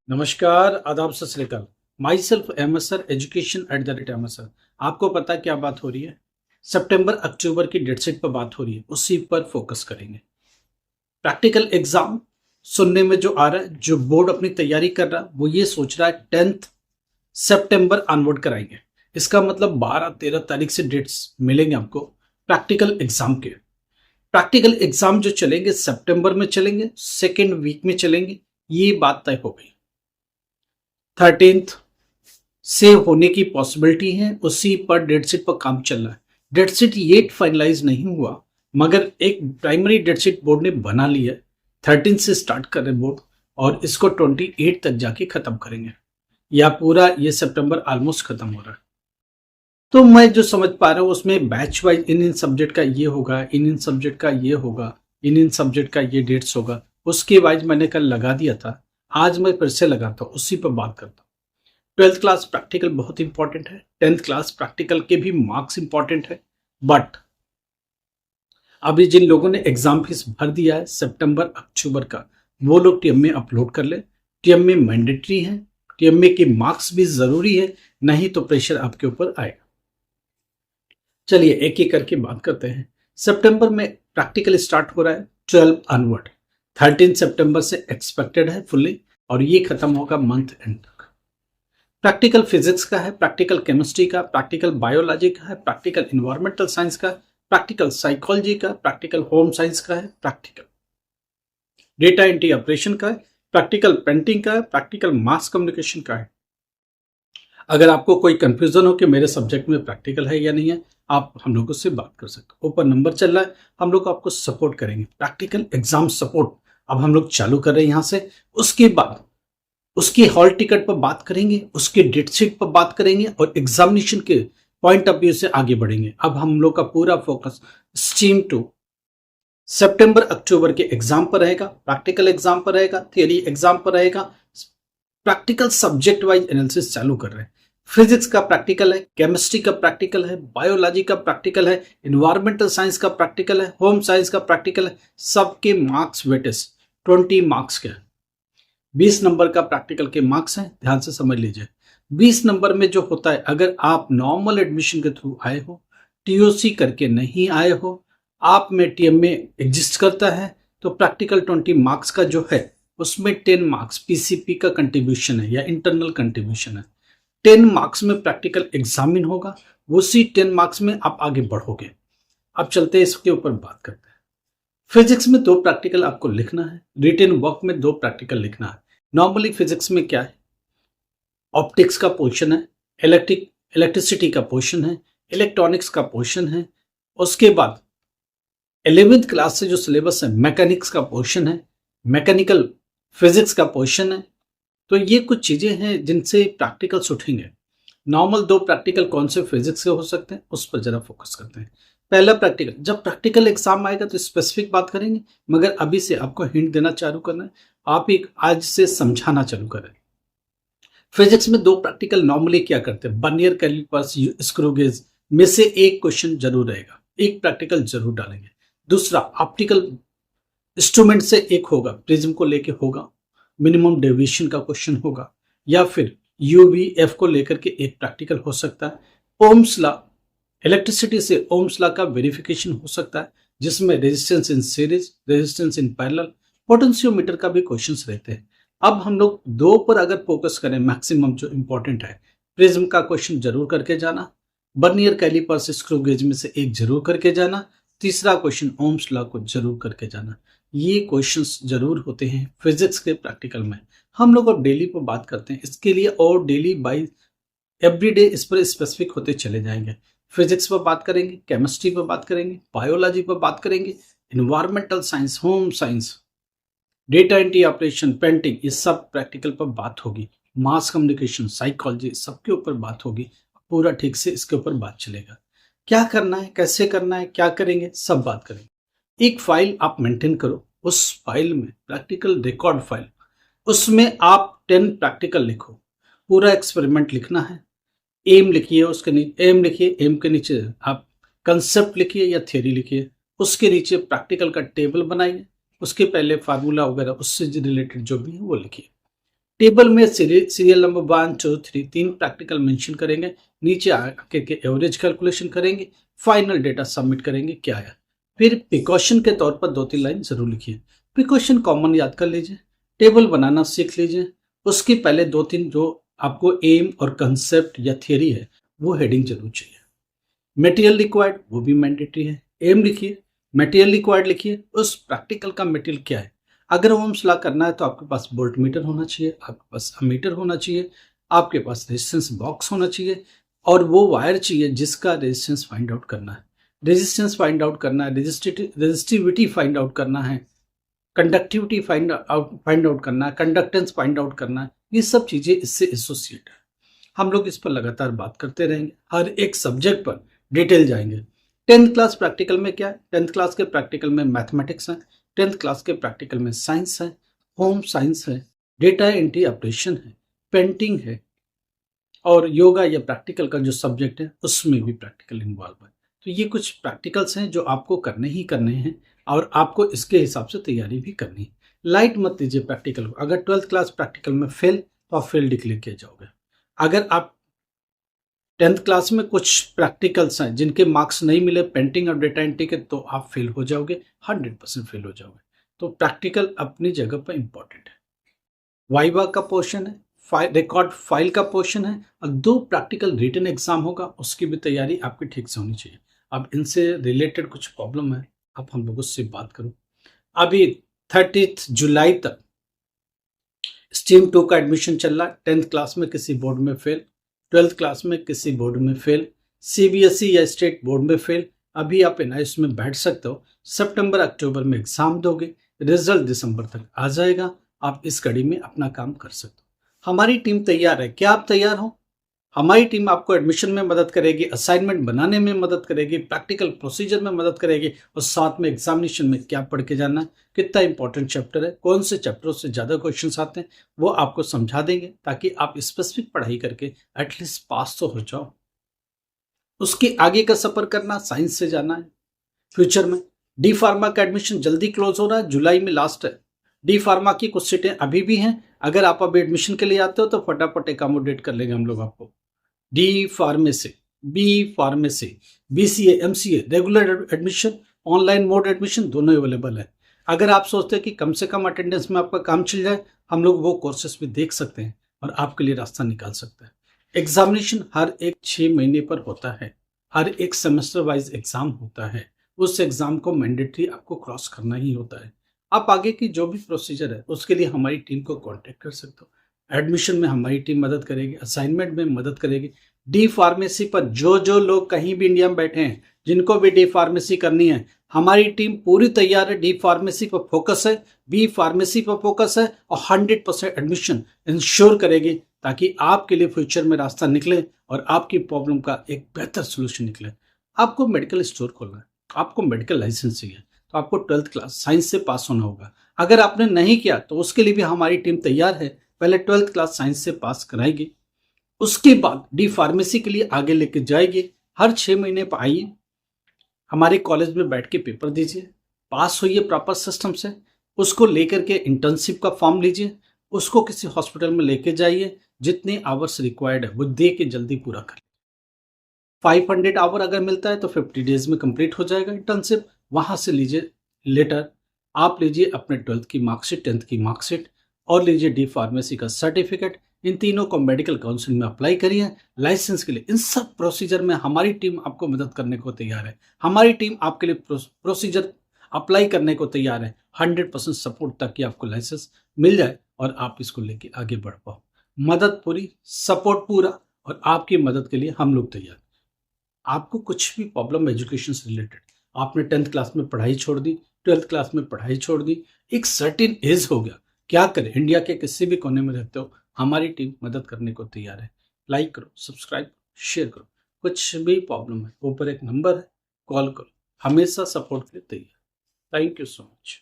नमस्कार, आदाब, सत श्री अकाल। Myself M S sir, education at the rate M S sir. आपको पता है क्या बात हो रही है? सितंबर अक्टूबर की डेट शीट पर बात हो रही है, उसी पर फोकस करेंगे। प्रैक्टिकल एग्जाम सुनने में जो आ रहा है, जो बोर्ड अपनी तैयारी कर रहा है वो ये सोच रहा है 10 सितंबर अनवर्ड कराएंगे। इसका मतलब 12-13 तारीख से डेट्स मिलेंगे आपको प्रैक्टिकल एग्जाम के। प्रैक्टिकल एग्जाम जो चलेंगे सितंबर में चलेंगे, सेकेंड वीक में चलेंगे, ये बात तय हो गई। 13th से होने की पॉसिबिलिटी है, उसी पर डेट शीट पर काम चल रहा है। डेट शीट ये फाइनलाइज नहीं हुआ, मगर एक प्राइमरी डेट शीट बोर्ड ने बना ली है। 13 से स्टार्ट कर रहे बोर्ड और इसको 28 तक जाके खत्म करेंगे, या पूरा ये सितंबर ऑलमोस्ट खत्म हो रहा है। तो मैं जो समझ पा रहा हूँ उसमें बैच वाइज इन सब्जेक्ट का ये होगा, इन सब्जेक्ट का ये होगा, इन सब्जेक्ट का ये डेट्स होगा, उसके वाइज मैंने कल लगा दिया था। आज मैं फिर से लगाता हूँ, उसी पर बात करता हूँ। 12th क्लास प्रैक्टिकल बहुत इंपॉर्टेंट है, 10th क्लास प्रैक्टिकल के भी मार्क्स इंपॉर्टेंट है। बट अभी जिन लोगों ने एग्जाम फीस भर दिया है सितंबर अक्टूबर का, वो लोग टीएमए अपलोड कर ले। टीएमए मैंडेटरी है, टीएमए के मार्क्स भी जरूरी है, नहीं तो प्रेशर आपके ऊपर आएगा। चलिए एक एक करके बात करते हैं। सितंबर में प्रैक्टिकल स्टार्ट हो रहा है 12 अनवर्ड, 13 सितंबर से एक्सपेक्टेड है फुल्ली, और ये खत्म होगा मंथ एंड तक। प्रैक्टिकल फिजिक्स का है, प्रैक्टिकल केमिस्ट्री का, प्रैक्टिकल बायोलॉजी का है, प्रैक्टिकल इन्वायरमेंटल साइंस का, प्रैक्टिकल साइकोलॉजी का, प्रैक्टिकल होम साइंस का है, प्रैक्टिकल डेटा एंट्री ऑपरेशन का है, प्रैक्टिकल पेंटिंग का है, प्रैक्टिकल मास कम्युनिकेशन का है। अगर आपको कोई कंफ्यूजन हो कि मेरे सब्जेक्ट में प्रैक्टिकल है या नहीं है, आप हम लोगों से बात कर सकते हो। ऊपर नंबर चल रहा है, हम लोग आपको सपोर्ट करेंगे। प्रैक्टिकल एग्जाम सपोर्ट अब हम लोग चालू कर रहे हैं यहां से। उसके बाद उसकी हॉल टिकट पर बात करेंगे, उसके डेट शीट पर बात करेंगे, और एग्जामिनेशन के पॉइंट ऑफ व्यू से आगे बढ़ेंगे। अब हम लोग का पूरा फोकस स्ट्रीम टू सितंबर अक्टूबर के एग्जाम पर रहेगा, प्रैक्टिकल एग्जाम पर रहेगा, थियरी एग्जाम पर रहेगा। प्रैक्टिकल सब्जेक्ट वाइज एनालिसिस चालू कर रहे हैं। फिजिक्स का प्रैक्टिकल है, केमिस्ट्री का प्रैक्टिकल है, बायोलॉजी का प्रैक्टिकल है, इन्वायरमेंटल साइंस का प्रैक्टिकल है, होम साइंस का प्रैक्टिकल है। सबके मार्क्स वेटेज 20 मार्क्स के हैं। 20 नंबर का प्रैक्टिकल के मार्क्स हैं, ध्यान से समझ लीजिए। 20 नंबर में जो होता है, अगर आप नॉर्मल एडमिशन के थ्रू आए हो, टीओसी करके नहीं आए हो, आप में टीएमए एग्जिस्ट करता है, तो प्रैक्टिकल 20 मार्क्स का जो है उसमें 10 मार्क्स पीसीपी का कंट्रीब्यूशन है या इंटरनल कंट्रीब्यूशन है। 10 मार्क्स में प्रैक्टिकल एग्जामिन होगा, उसी 10 मार्क्स में आप आगे बढ़ोगे। अब चलते हैं इसके ऊपर बात करते हैं। फिजिक्स में 2 प्रैक्टिकल आपको लिखना है, रिटन वर्क में 2 प्रैक्टिकल लिखना है। नॉर्मली फिजिक्स में क्या है, ऑप्टिक्स का पोर्शन है, इलेक्ट्रिसिटी का पोर्शन है, इलेक्ट्रॉनिक्स का पोर्शन है। उसके बाद 11th क्लास से जो सिलेबस है, मैकेनिक्स का पोर्शन है, मैकेनिकल फिजिक्स का पोर्शन है। तो ये कुछ चीजें हैं जिनसे प्रैक्टिकल्स उठेंगे। नॉर्मल 2 प्रैक्टिकल कौन से फिजिक्स के हो सकते हैं, उस पर जरा फोकस करते हैं। पहला प्रैक्टिकल, जब प्रैक्टिकल एग्जाम आएगा तो स्पेसिफिक बात करेंगे, मगर अभी से आपको हिंट देना चालू करना है। आप एक आज से समझाना चालू करें। फिजिक्स में 2 प्रैक्टिकल नॉर्मली क्या करते हैं, बर्नियर कैलिपर्स, स्क्रू गेज में से एक क्वेश्चन जरूर रहेगा, एक प्रैक्टिकल जरूर डालेंगे। दूसरा ऑप्टिकल इंस्ट्रूमेंट से एक होगा, प्रिज्म को लेके होगा, मिनिमम डेविएशन का क्वेश्चन होगा, या फिर यूवीएफ को लेकर के एक प्रैक्टिकल हो सकता है। ओम्स लॉ, इलेक्ट्रिसिटी से ओम्स लॉ का वेरिफिकेशन हो सकता है, जिसमें resistance in series, resistance in parallel, potentiometer का भी क्वेश्चंस रहते हैं। अब हम लोग 2 पर अगर फोकस करें, मैक्सिमम जो इंपॉर्टेंट है, प्रिज्म का क्वेश्चन जरूर करके जाना, बर्नियर कैलिपर्स स्क्रू गेज में से एक जरूर करके जाना, तीसरा क्वेश्चन ओम्स लॉ को जरूर करके जाना। ये क्वेश्चंस जरूर होते हैं फिजिक्स के प्रैक्टिकल में। हम लोग अब डेली पर बात करते हैं इसके लिए, और डेली बाई एवरीडे इस पर स्पेसिफिक होते चले जाएंगे। फिजिक्स पर बात करेंगे, केमिस्ट्री पर बात करेंगे, बायोलॉजी पर बात करेंगे, environmental science, home science, data entry operation, painting, ये सब प्रैक्टिकल पर बात होगी। मास कम्युनिकेशन, साइकोलॉजी, सबके ऊपर बात होगी। पूरा ठीक से इसके ऊपर बात चलेगा। क्या करना है, कैसे करना है, क्या करेंगे, सब बात करेंगे। एक फाइल आप मेंटेन करो, उस फाइल में प्रैक्टिकल रिकॉर्ड फाइल, उसमें आप 10 प्रैक्टिकल लिखो। पूरा एक्सपेरिमेंट लिखना है। एम लिखिए, उसके नीचे एम लिखिए, एम के नीचे आप कंसेप्ट लिखिए या थियरी लिखिए, उसके नीचे प्रैक्टिकल का टेबल बनाइए, उसके पहले फार्मूला वगैरह उससे रिलेटेड जो भी है वो लिखिए। टेबल में सीरियल नंबर 1, 2, 3 तीन प्रैक्टिकल मेंशन करेंगे, नीचे आके के एवरेज कैलकुलेशन करेंगे, फाइनल डेटा सबमिट करेंगे क्या आया। फिर प्रिकॉशन के तौर पर 2-3 लाइन जरूर लिखिए। प्रिकॉशन कॉमन याद कर लीजिए, टेबल बनाना सीख लीजिए, उसके पहले 2-3 जो आपको एम और कंसेप्ट या थियरी है वो हेडिंग जरूर चाहिए। मटेरियल रिक्वायर्ड वो भी मैंडेटरी है, एम लिखिए, मटेरियल रिक्वायर्ड लिखिए, उस प्रैक्टिकल का मटेरियल क्या है। अगर ओम्स लॉ करना है तो आपके पास वोल्ट मीटर होना चाहिए, आपके पास अमीटर होना चाहिए, आपके पास रेजिस्टेंस बॉक्स होना चाहिए, और वो वायर चाहिए जिसका रेजिस्टेंस फाइंड आउट करना है। रेजिस्टेंस फाइंड आउट करना है, रेजिस्टिविटी फाइंड आउट करना है, कंडक्टिविटी फाइंड आउट करना है, कंडक्टेंस फाइंड आउट करना है, ये सब चीजें इससे एसोसिएट है। हम लोग इस पर लगातार बात करते रहेंगे, हर एक सब्जेक्ट पर डिटेल जाएंगे। 10th क्लास प्रैक्टिकल में क्या है, 10th क्लास के प्रैक्टिकल में मैथमेटिक्स है, 10th क्लास के प्रैक्टिकल में साइंस है, होम साइंस है, डेटा एंट्री ऑपरेशन है, पेंटिंग है, और योगा या प्रैक्टिकल का जो सब्जेक्ट है उसमें भी प्रैक्टिकल इन्वॉल्व है। तो ये कुछ प्रैक्टिकल्स हैं जो आपको करने ही करने हैं, और आपको इसके हिसाब से तैयारी भी करनी है। लाइट मत लीजिए प्रैक्टिकल को। अगर 12th क्लास प्रैक्टिकल में फेल तो आप फेल डिक्लेयर किए जाओगे। अगर आप 10th क्लास में कुछ प्रैक्टिकल्स हैं जिनके मार्क्स नहीं मिले पेंटिंग और डेटा एंट्री के, तो आप फेल हो जाओगे, 100% फेल हो जाओगे। तो प्रैक्टिकल अपनी जगह पर इंपॉर्टेंट है। वाइवा का पोर्शन है, रिकॉर्ड फाइल का पोर्शन है, और 2 प्रैक्टिकल रिटन एग्जाम होगा, उसकी भी तैयारी आपकी ठीक से होनी चाहिए। अब इनसे रिलेटेड कुछ प्रॉब्लम है, अब हम लोग उससे बात करूं। अभी 30 जुलाई तक स्ट्रीम 2 का एडमिशन चल रहा है। 10th क्लास में किसी बोर्ड में फेल, 12th क्लास में किसी बोर्ड में फेल, सीबीएसई या स्टेट बोर्ड में फेल, अभी आप एनआईएस में बैठ सकते हो। सितंबर अक्टूबर में एग्जाम दोगे, रिजल्ट दिसंबर तक आ जाएगा, आप इस कड़ी में अपना काम कर सकते हो। हमारी टीम तैयार है, क्या आप तैयार हो? हमारी टीम आपको एडमिशन में मदद करेगी, असाइनमेंट बनाने में मदद करेगी, प्रैक्टिकल प्रोसीजर में मदद करेगी, और साथ में एग्जामिनेशन में क्या पढ़ के जाना है, कितना इंपॉर्टेंट चैप्टर है, कौन से चैप्टरों से ज़्यादा क्वेश्चंस आते हैं, वो आपको समझा देंगे, ताकि आप स्पेसिफिक पढ़ाई करके एटलीस्ट पास तो हो जाओ। उसके आगे का सफर करना, साइंस से जाना है फ्यूचर में। डी फार्मा का एडमिशन जल्दी क्लोज हो रहा है, जुलाई में लास्ट है। डी फार्मा की कुछ सीटें अभी भी हैं, अगर आप अभी एडमिशन के लिए आते हो तो फटाफट एकोमोडेट कर लेंगे हम लोग आपको। D pharmacy, B pharmacy, BCA, MCA, regular admission, online mode admission दोनों अवेलेबल है। अगर आप सोचते हैं कि कम से कम अटेंडेंस में आपका काम चल जाए, हम लोग वो कोर्सेस भी देख सकते हैं और आपके लिए रास्ता निकाल सकते हैं। एग्जामिनेशन हर एक 6 महीने पर होता है, हर एक सेमेस्टर वाइज एग्जाम होता है, उस एग्जाम को मैंडेटरी आपको क्रॉस करना ही होता है। आप आगे की जो भी प्रोसीजर है उसके लिए हमारी टीम को कांटेक्ट कर सकते हो। एडमिशन में हमारी टीम मदद करेगी, असाइनमेंट में मदद करेगी। डी फार्मेसी पर जो लोग कहीं भी इंडिया में बैठे हैं, जिनको भी डी फार्मेसी करनी है, हमारी टीम पूरी तैयार है। डी फार्मेसी पर फोकस है, बी फार्मेसी पर फोकस है, और 100% एडमिशन इंश्योर करेगी, ताकि आपके लिए फ्यूचर में रास्ता निकले और आपकी प्रॉब्लम का एक बेहतर सोल्यूशन निकले। आपको मेडिकल स्टोर खोलना है, आपको मेडिकल लाइसेंस चाहिए, तो आपको 12th क्लास साइंस से पास होना होगा। अगर आपने नहीं किया तो उसके लिए भी हमारी टीम तैयार है, पहले 12th क्लास साइंस से पास कराएगी, उसके बाद डी फार्मेसी के लिए आगे लेके जाएगी। हर 6 महीने पर आइए, हमारे कॉलेज में बैठ के पेपर दीजिए, पास होइए प्रॉपर सिस्टम से, उसको लेकर के इंटर्नशिप का फॉर्म लीजिए, उसको किसी हॉस्पिटल में लेके जाइए, जितने आवर्स रिक्वायर्ड है वो दे के जल्दी पूरा कर। 500 आवर अगर मिलता है तो 50 डेज में कंप्लीट हो जाएगा इंटर्नशिप। वहां से लीजिए लेटर, आप लीजिए अपने 12th की मार्कशीट, 10th की मार्कशीट, और लीजिए डी फार्मेसी का सर्टिफिकेट। इन तीनों को मेडिकल काउंसिल में अप्लाई करिए लाइसेंस के लिए। इन सब प्रोसीजर में हमारी टीम आपको मदद करने को तैयार है। हमारी टीम आपके लिए प्रोसीजर अप्लाई करने को तैयार है, 100% सपोर्ट, ताकि आपको लाइसेंस मिल जाए और आप इसको लेके आगे बढ़ पाओ। मदद पूरी, सपोर्ट पूरा, और आपकी मदद के लिए हम लोग तैयार। आपको कुछ भी प्रॉब्लम एजुकेशन से रिलेटेड, आपने 10th क्लास में पढ़ाई छोड़ दी, 12th क्लास में पढ़ाई छोड़ दी, एक सर्टेन एज हो गया, क्या करें, इंडिया के किसी भी कोने में रहते हो, हमारी टीम मदद करने को तैयार है। लाइक करो, सब्सक्राइब, शेयर करो। कुछ भी प्रॉब्लम है, ऊपर एक नंबर है, कॉल करो, हमेशा सपोर्ट के लिए तैयार। Thank you so much.